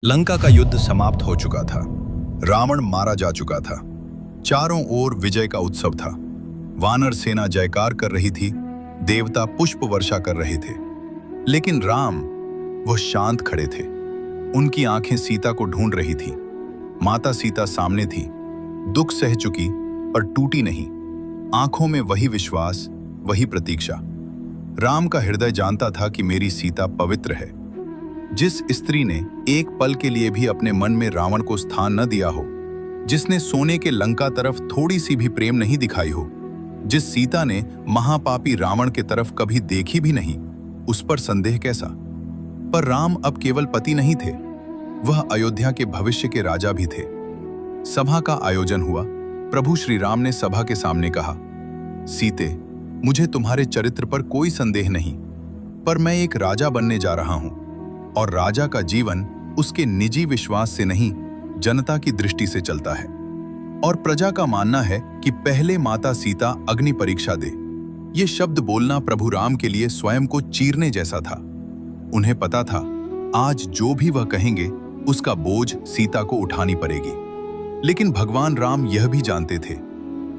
लंका का युद्ध समाप्त हो चुका था। रावण मारा जा चुका था। चारों ओर विजय का उत्सव था। वानर सेना जयकार कर रही थी, देवता पुष्प वर्षा कर रहे थे। लेकिन राम, वह शांत खड़े थे। उनकी आंखें सीता को ढूंढ रही थी। माता सीता सामने थी, दुख सह चुकी पर टूटी नहीं। आंखों में वही विश्वास, वही प्रतीक्षा। राम का हृदय जानता था कि मेरी सीता पवित्र है। जिस स्त्री ने एक पल के लिए भी अपने मन में रावण को स्थान न दिया हो, जिसने सोने के लंका तरफ थोड़ी सी भी प्रेम नहीं दिखाई हो, जिस सीता ने महापापी रावण के तरफ कभी देखी भी नहीं, उस पर संदेह कैसा। पर राम अब केवल पति नहीं थे, वह अयोध्या के भविष्य के राजा भी थे। सभा का आयोजन हुआ। प्रभु श्री राम ने सभा के सामने कहा, सीते, मुझे तुम्हारे चरित्र पर कोई संदेह नहीं, पर मैं एक राजा बनने जा रहा हूं, और राजा का जीवन उसके निजी विश्वास से नहीं, जनता की दृष्टि से चलता है। और प्रजा का मानना है कि पहले माता सीता अग्नि परीक्षा दे। ये शब्द बोलना प्रभु राम के लिए स्वयं को चीरने जैसा था। उन्हें पता था, आज जो भी वह कहेंगे उसका बोझ सीता को उठानी पड़ेगी। लेकिन भगवान राम यह भी जानते थे,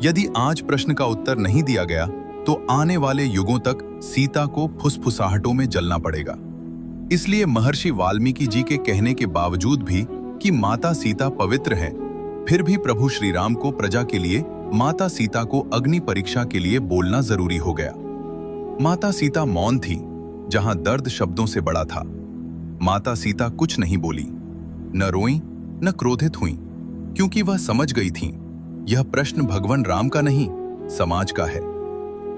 यदि आज प्रश्न का उत्तर नहीं दिया गया तो आने वाले युगों तक सीता को फुसफुसाहटों में जलना पड़ेगा। इसलिए महर्षि वाल्मीकि जी के कहने के बावजूद भी कि माता सीता पवित्र है, फिर भी प्रभु श्री राम को प्रजा के लिए माता सीता को अग्नि परीक्षा के लिए बोलना जरूरी हो गया। माता सीता मौन थी, जहां दर्द शब्दों से बड़ा था। माता सीता कुछ नहीं बोली, न रोई न क्रोधित हुई, क्योंकि वह समझ गई थीं, यह प्रश्न भगवान राम का नहीं, समाज का है।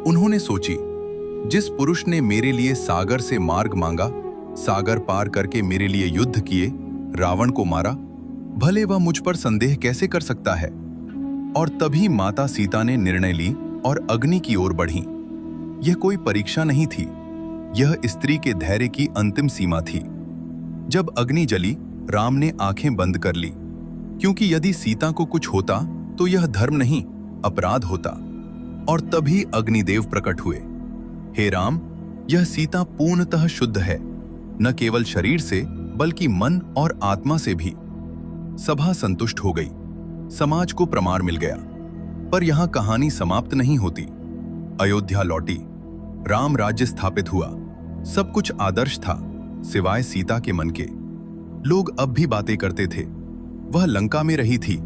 उन्होंने सोची, जिस पुरुष ने मेरे लिए सागर से मार्ग मांगा, सागर पार करके मेरे लिए युद्ध किए, रावण को मारा, भले वह मुझ पर संदेह कैसे कर सकता है। और तभी माता सीता ने निर्णय ली और अग्नि की ओर बढ़ी। यह कोई परीक्षा नहीं थी, यह स्त्री के धैर्य की अंतिम सीमा थी। जब अग्नि जली, राम ने आंखें बंद कर ली, क्योंकि यदि सीता को कुछ होता तो यह धर्म नहीं, अपराध होता। और तभी अग्निदेव प्रकट हुए। हे राम, यह सीता पूर्णतः शुद्ध है, न केवल शरीर से बल्कि मन और आत्मा से भी। सभा संतुष्ट हो गई, समाज को प्रमाण मिल गया। पर यहां कहानी समाप्त नहीं होती। अयोध्या लौटी, राम राज्य स्थापित हुआ, सब कुछ आदर्श था सिवाय सीता के मन के। लोग अब भी बातें करते थे, वह लंका में रही थी,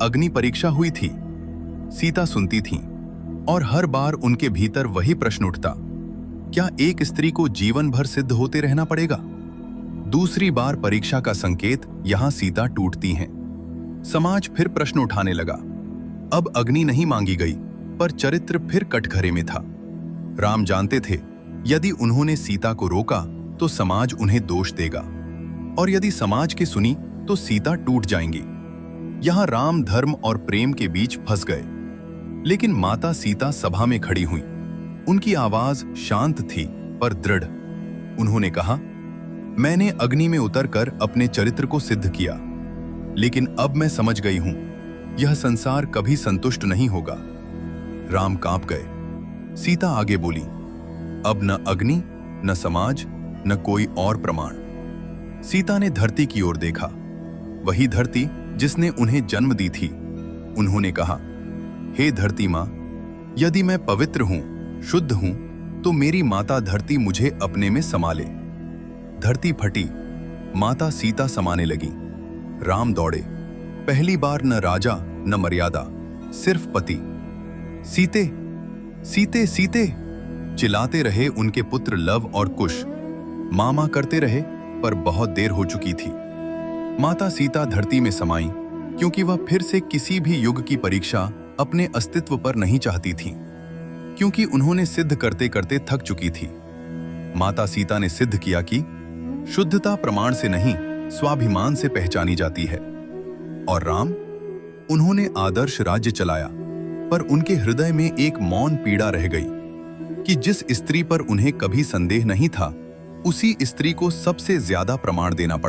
अग्नि परीक्षा हुई थी, सीता सुनती थी, और हर बार उनके भीतर वही प्रश्न उठता, क्या एक स्त्री को जीवन भर सिद्ध होते रहना पड़ेगा? दूसरी बार परीक्षा का संकेत, यहां सीता टूटती हैं। समाज फिर प्रश्न उठाने लगा। अब अग्नि नहीं मांगी गई, पर चरित्र फिर कटघरे में था। राम जानते थे, यदि उन्होंने सीता को रोका तो समाज उन्हें दोष देगा, और यदि समाज की सुनी तो सीता टूट जाएंगी। यहां राम धर्म और प्रेम के बीच फंस गए। लेकिन माता सीता सभा में खड़ी हुई। उनकी आवाज शांत थी पर दृढ़। उन्होंने कहा, मैंने अग्नि में उतरकर अपने चरित्र को सिद्ध किया, लेकिन अब मैं समझ गई हूं, यह संसार कभी संतुष्ट नहीं होगा। राम कांप गए। सीता आगे बोली, अब न अग्नि, न समाज, न कोई और प्रमाण। सीता ने धरती की ओर देखा, वही धरती जिसने उन्हें जन्म दी थी। उन्होंने कहा, हे धरती मां, यदि मैं पवित्र हूं, शुद्ध हूं, तो मेरी माता धरती मुझे अपने में समा ले। धरती फटी, माता सीता समाने लगी। राम दौड़े। पहली बार न राजा न मर्यादा, सिर्फ पति। सीते, सीते, सीते चिल्लाते रहे उनके पुत्र लव और कुश। मामा करते रहे, पर बहुत देर हो चुकी थी। माता सीता धरती में समाई, क्योंकि वह फिर से किसी भी युग की परीक्षा अपने अस्तित्व पर नहीं चाहती थी, क्योंकि उन्होंने सिद्ध करते करते थक चुकी थी। माता सीता ने सिद्ध किया कि शुद्धता प्रमाण से नहीं, स्वाभिमान से पहचानी जाती है। और राम, उन्होंने आदर्श राज्य चलाया, पर उनके हृदय में एक मौन पीड़ा रह गई कि जिस स्त्री पर उन्हें कभी संदेह नहीं था, उसी स्त्री को सबसे ज्यादा प्रमाण देना पड़ा।